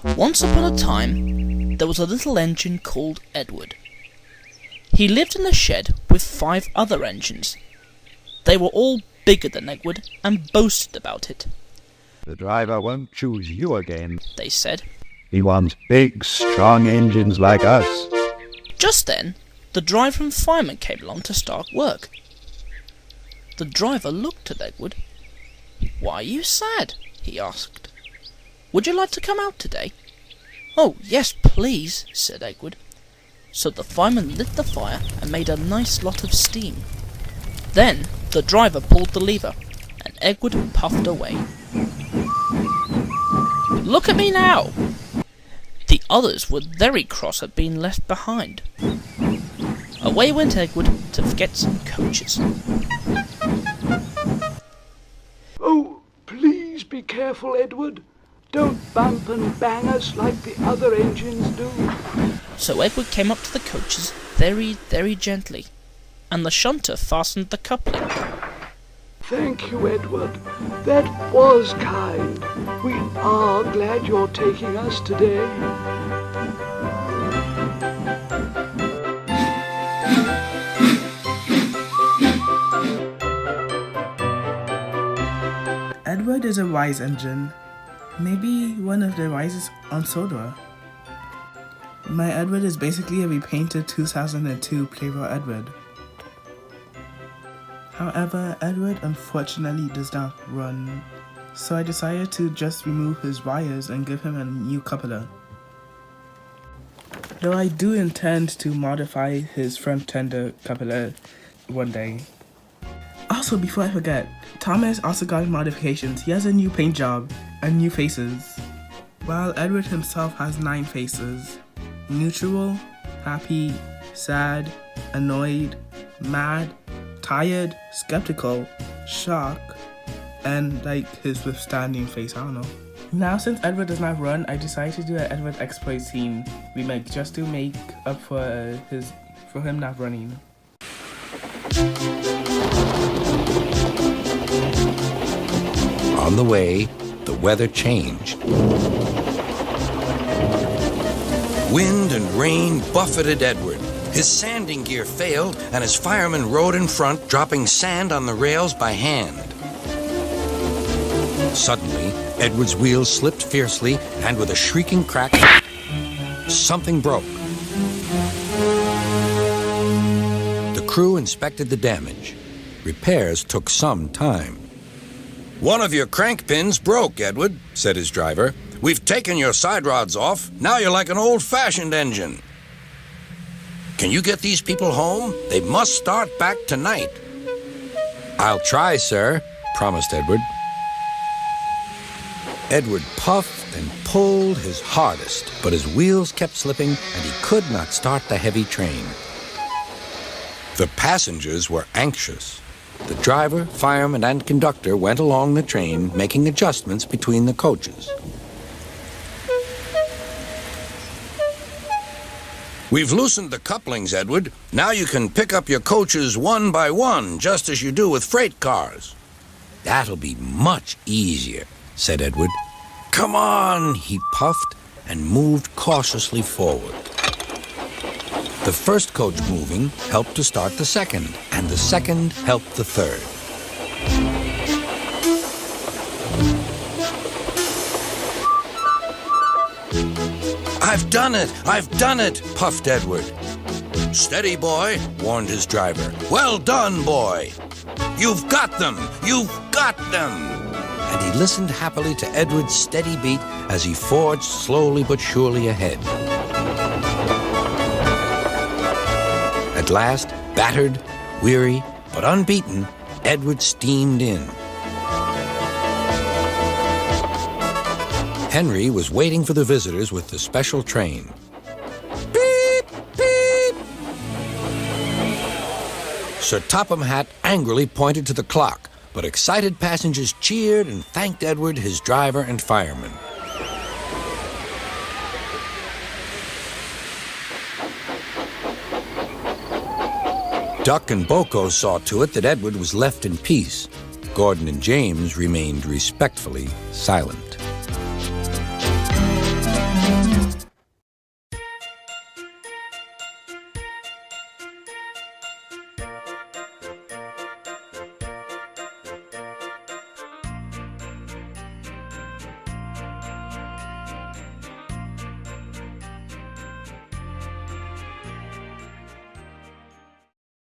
Once upon a time, there was a little engine called Edward. He lived in a shed with 5 other engines. They were all bigger than Edward and boasted about it. "The driver won't choose you again," they said. "He wants big, strong engines like us." Just then, the driver and fireman came along to start work. The driver looked at Edward. "Why are you sad?" he asked. "Would you like to come out today?" "Oh, yes, please," said Edward. So the fireman lit the fire and made a nice lot of steam. Then the driver pulled the lever, and Edward puffed away. "Look at me now!" The others were very cross at being left behind. Away went Edward to get some coaches. "Oh, please be careful, Edward. Don't bump and bang us like the other engines do." So Edward came up to the coaches very, very gently, and the shunter fastened the coupling. "Thank you, Edward. That was kind. We are glad you're taking us today." Edward is a wise engine. Maybe one of the wisest on Sodor. My Edward is basically a repainted 2002 Playboy Edward. However, Edward unfortunately does not run, so I decided to just remove his wires and give him a new coupler. Though I do intend to modify his front tender coupler one day. Also, before I forget, Thomas also got modifications. He has a new paint job and new faces, while Edward himself has 9 faces: neutral, happy, sad, annoyed, mad, tired, skeptical, shocked, and like his withstanding face, I don't know. Now since Edward does not run, I decided to do an Edward exploit scene remake just to make up for him not running. On the way, the weather changed. Wind and rain buffeted Edward. His sanding gear failed, and his fireman rode in front, dropping sand on the rails by hand. Suddenly, Edward's wheels slipped fiercely, and with a shrieking crack, something broke. The crew inspected the damage. Repairs took some time. "One of your crank pins broke, Edward," said his driver. "We've taken your side rods off. Now you're like an old-fashioned engine. Can you get these people home? They must start back tonight." "I'll try, sir," promised Edward. Edward puffed and pulled his hardest, but his wheels kept slipping and he could not start the heavy train. The passengers were anxious. The driver, fireman, and conductor went along the train, making adjustments between the coaches. "We've loosened the couplings, Edward. Now you can pick up your coaches one by one, just as you do with freight cars." "That'll be much easier," said Edward. "Come on," he puffed and moved cautiously forward. The first coach moving helped to start the second, and the second helped the third. "I've done it! I've done it!" puffed Edward. "Steady, boy," warned his driver. "Well done, boy! You've got them! You've got them!" And he listened happily to Edward's steady beat as he forged slowly but surely ahead. At last, battered, weary, but unbeaten, Edward steamed in. Henry was waiting for the visitors with the special train. Beep, beep! Sir Topham Hatt angrily pointed to the clock, but excited passengers cheered and thanked Edward, his driver, and fireman. Duck and Boko saw to it that Edward was left in peace. Gordon and James remained respectfully silent.